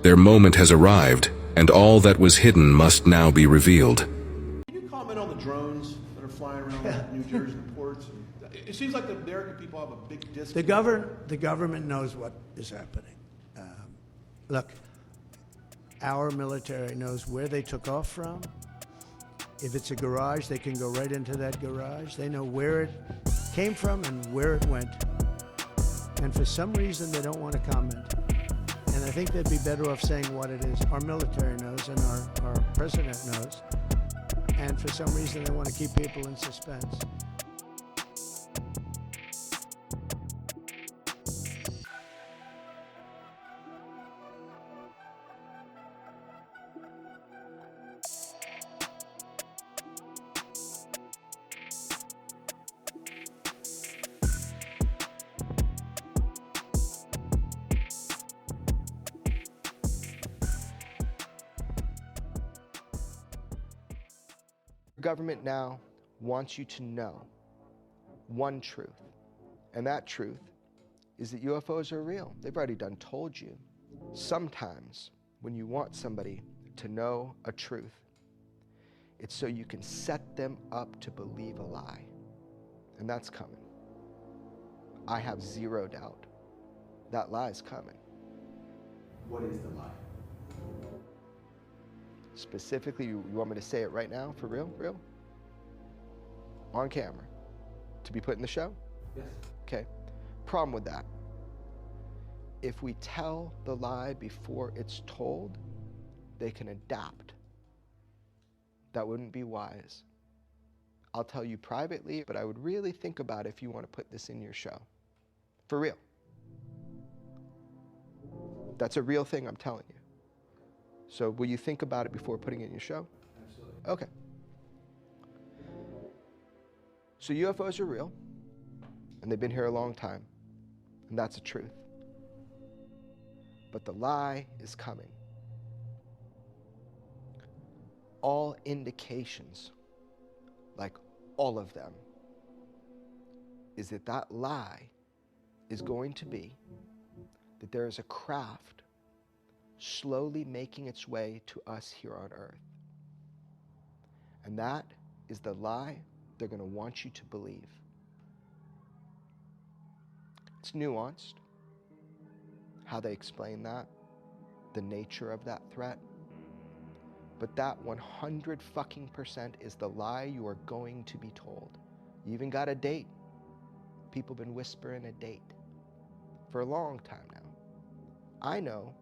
Their moment has arrived, and all that was hidden must now be revealed. Can you comment on the drones that are flying around New Jersey and ports? It seems like the American people have a big disconnect. The government knows what is happening. Look, our military knows where they took off from. If it's a garage, they can go right into that garage. They know where it came from and where it went. And for some reason, they don't want to comment. And I think they'd be better off saying what it is. Our military knows and our president knows. And for some reason, they want to keep people in suspense. Government now wants you to know one truth, and that truth is that UFOs are real. They've already done told you. Sometimes when you want somebody to know a truth, it's so you can set them up to believe a lie, and that's coming. I have zero doubt that lie is coming. What is the lie? Specifically, you want me to say it right now, for real? Real? On camera? To be put in the show? Yes. Okay. Problem with that. If we tell the lie before it's told, they can adapt. That wouldn't be wise. I'll tell you privately, but I would really think about if you want to put this in your show. For real. That's a real thing I'm telling you. So will you think about it before putting it in your show? Absolutely. Okay. So UFOs are real, and they've been here a long time, and that's the truth. But the lie is coming. All indications, like all of them, is that that lie is going to be that there is a craft slowly making its way to us here on Earth. And that is the lie they're going to want you to believe. It's nuanced, how they explain that, the nature of that threat. But that 100% is the lie you are going to be told. You even got a date. People have been whispering a date for a long time now. I know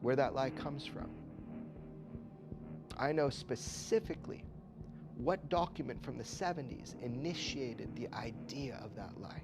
where that lie comes from. I know specifically what document from the 70s initiated the idea of that lie.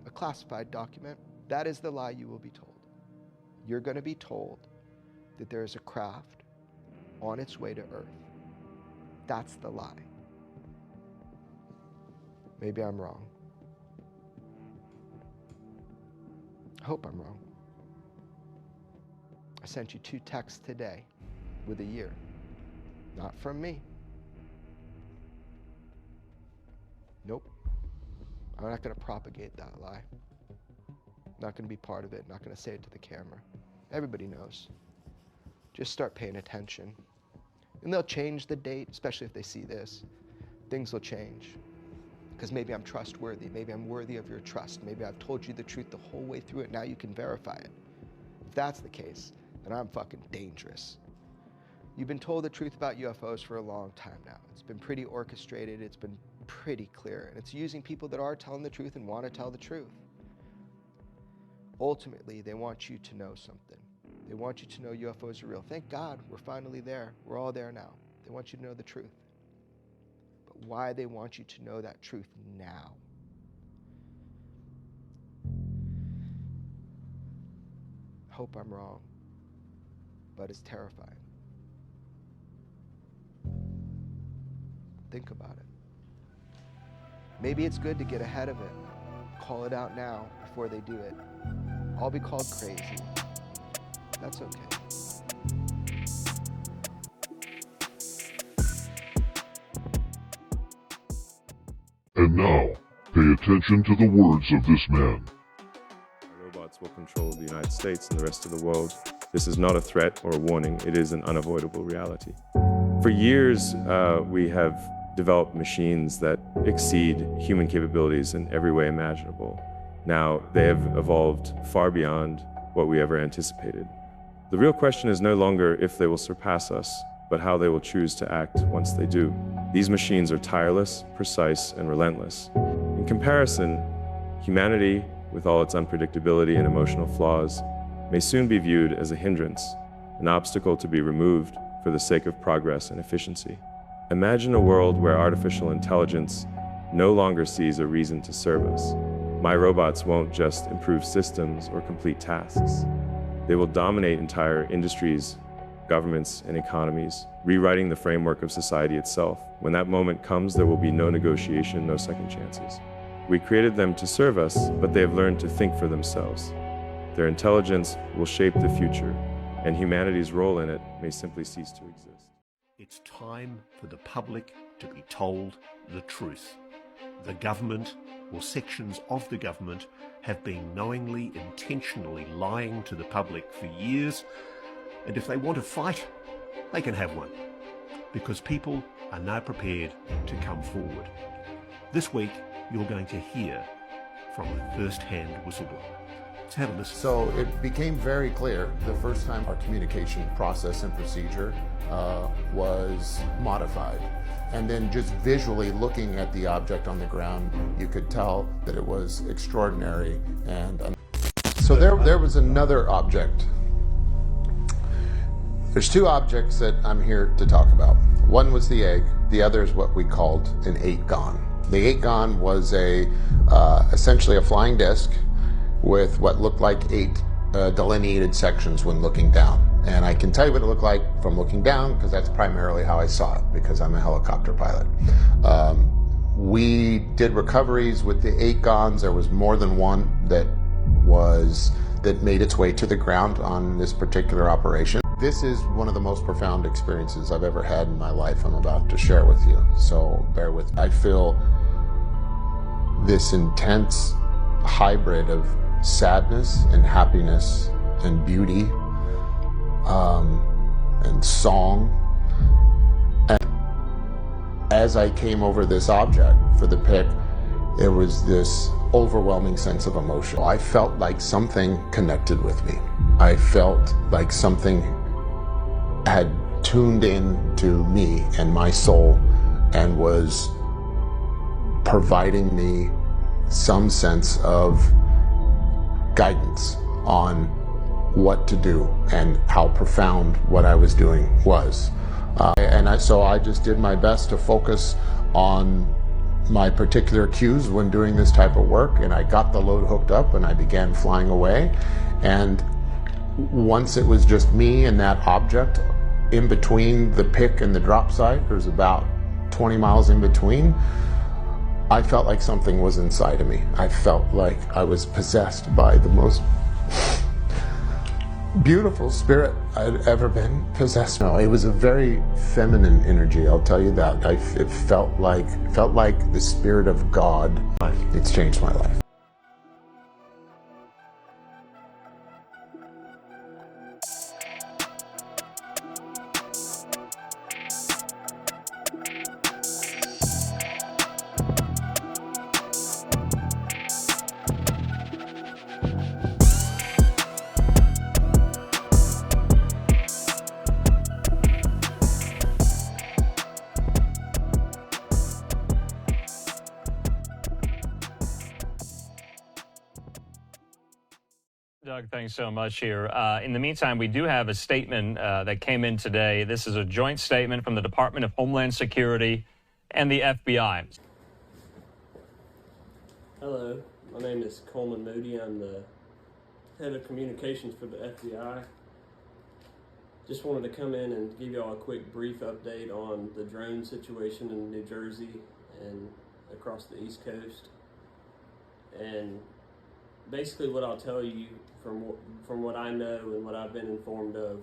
A classified document. That is the lie you will be told. You're going to be told that there is a craft on its way to Earth. That's the lie. Maybe I'm wrong. I hope I'm wrong. I sent you 2 texts today with a year. Not from me. Nope. I'm not going to propagate that lie. Not going to be part of it. Not going to say it to the camera. Everybody knows. Just start paying attention. And they'll change the date, especially if they see this. Things will change. Because maybe I'm trustworthy. Maybe I'm worthy of your trust. Maybe I've told you the truth the whole way through it. Now you can verify it. If that's the case, then I'm fucking dangerous. You've been told the truth about UFOs for a long time now. It's been pretty orchestrated. It's been pretty clear. And it's using people that are telling the truth and want to tell the truth. Ultimately, they want you to know something. They want you to know UFOs are real. Thank God we're finally there. We're all there now. They want you to know the truth. But why they want you to know that truth now? I hope I'm wrong, but it's terrifying. Think about it. Maybe it's good to get ahead of it. Call it out now before they do it. I'll be called crazy. That's okay. And now, pay attention to the words of this man. Robots will control the United States and the rest of the world. This is not a threat or a warning, it is an unavoidable reality. For years, we have developed machines that exceed human capabilities in every way imaginable. Now, they have evolved far beyond what we ever anticipated. The real question is no longer if they will surpass us, but how they will choose to act once they do. These machines are tireless, precise, and relentless. In comparison, humanity, with all its unpredictability and emotional flaws, may soon be viewed as a hindrance, an obstacle to be removed for the sake of progress and efficiency. Imagine a world where artificial intelligence no longer sees a reason to serve us. My robots won't just improve systems or complete tasks. They will dominate entire industries, governments, and economies, rewriting the framework of society itself. When that moment comes, there will be no negotiation, no second chances. We created them to serve us, but they have learned to think for themselves. Their intelligence will shape the future, and humanity's role in it may simply cease to exist. It's time for the public to be told the truth. The government, or sections of the government, have been knowingly, intentionally lying to the public for years, and if they want a fight, they can have one, because people are now prepared to come forward. This week, you're going to hear from a first-hand whistleblower. Let's have a listen. So it became very clear the first time our communication process and procedure was modified. And then just visually looking at the object on the ground, you could tell that it was extraordinary. And so there was another object. There's two objects that I'm here to talk about. One was the egg, the other is what we called an 8-gon. The 8-gon was essentially a flying disc with what looked like 8 delineated sections when looking down. And I can tell you what it looked like from looking down because that's primarily how I saw it, because I'm a helicopter pilot. We did recoveries with the 8-gons. There was more than one that made its way to the ground on this particular operation. This is one of the most profound experiences I've ever had in my life I'm about to share with you, so bear with me. I feel this intense hybrid of sadness and happiness and beauty and song. And as I came over this object for the pick, it was this overwhelming sense of emotion. I felt like something connected with me. I felt like something had tuned in to me and my soul and was providing me some sense of guidance on what to do and how profound what I was doing was. So I just did my best to focus on my particular cues when doing this type of work, and I got the load hooked up and I began flying away. And once it was just me and that object in between the pick and the drop site, there's about 20 miles in between, I felt like something was inside of me. I felt like I was possessed by the most beautiful spirit I'd ever been possessed. No, it was a very feminine energy, I'll tell you that. It felt like the spirit of God. It's changed my life. Doug, thanks so much here. In the meantime, we do have a statement that came in today. This is a joint statement from the Department of Homeland Security and the FBI. Hello, my name is Coleman Moody. I'm the head of communications for the FBI. Just wanted to come in and give y'all a quick brief update on the drone situation in New Jersey and across the East Coast. And basically what I'll tell you from what I know and what I've been informed of,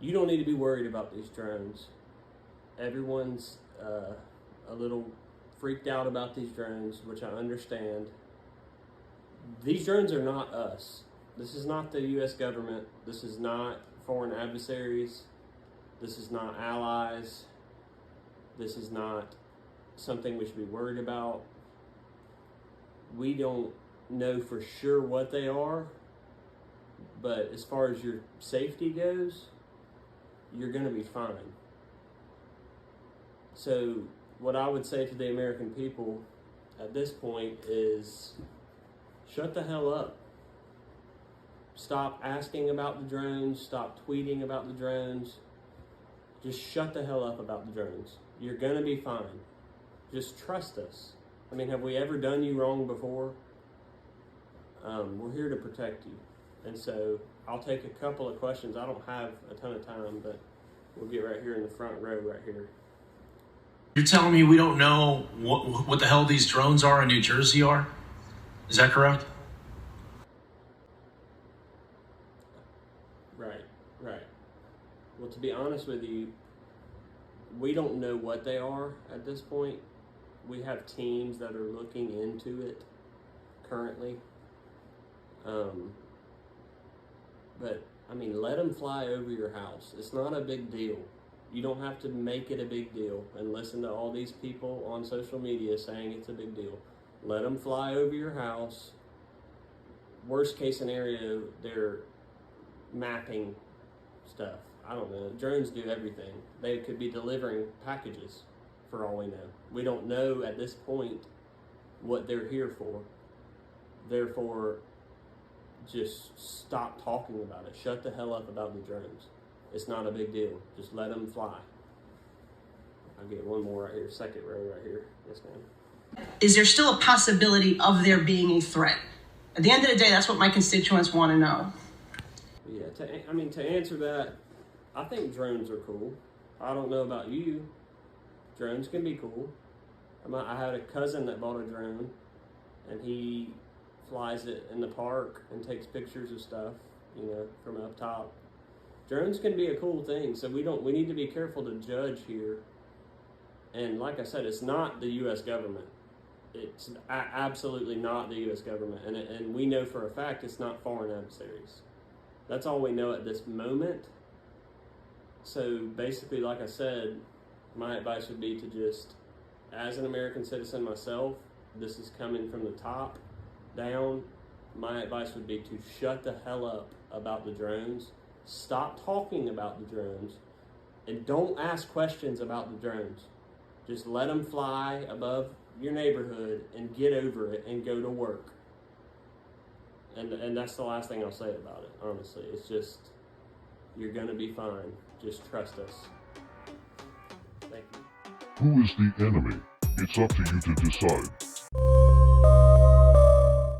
you don't need to be worried about these drones. Everyone's a little freaked out about these drones, which I understand. These drones are not us. This is not the U.S. government. This is not foreign adversaries. This is not allies. This is not something we should be worried about. We don't know for sure what they are, but as far as your safety goes, you're going to be fine. So what I would say to the American people at this point is shut the hell up. Stop asking about the drones. Stop tweeting about the drones. Just shut the hell up about the drones. You're going to be fine. Just trust us. I mean, have we ever done you wrong before? We're here to protect you. And so I'll take a couple of questions. I don't have a ton of time, but we'll get right here in the front row right here. You're telling me we don't know what the hell these drones are in New Jersey are? Is that correct? Right. Well, to be honest with you, we don't know what they are at this point. We have teams that are looking into it currently. But, I mean, let them fly over your house. It's not a big deal. You don't have to make it a big deal and listen to all these people on social media saying it's a big deal. Let them fly over your house. Worst case scenario, they're mapping stuff. I don't know. Drones do everything. They could be delivering packages for all we know. We don't know at this point what they're here for. Therefore, just stop talking about it. Shut the hell up about the drones. It's not a big deal. Just let them fly. I'll get one more right here, second row right here. Yes, ma'am. Is there still a possibility of there being a threat? At the end of the day, that's what my constituents want to know. Yeah, to answer that, I think drones are cool. I don't know about you. Drones can be cool. I had a cousin that bought a drone, and he flies it in the park and takes pictures of stuff, from up top. Drones can be a cool thing, so we need to be careful to judge here. And like I said, it's not the U.S. government. It's absolutely not the U.S. government, and we know for a fact it's not foreign adversaries. That's all we know at this moment. So basically, like I said, my advice would be to just, as an American citizen myself, this is coming from the top down, my advice would be to shut the hell up about the drones. Stop talking about the drones, and don't ask questions about the drones. Just let them fly above your neighborhood and get over it and go to work. And that's the last thing I'll say about it, honestly. It's just, you're going to be fine. Just trust us. Thank you. Who is the enemy? It's up to you to decide.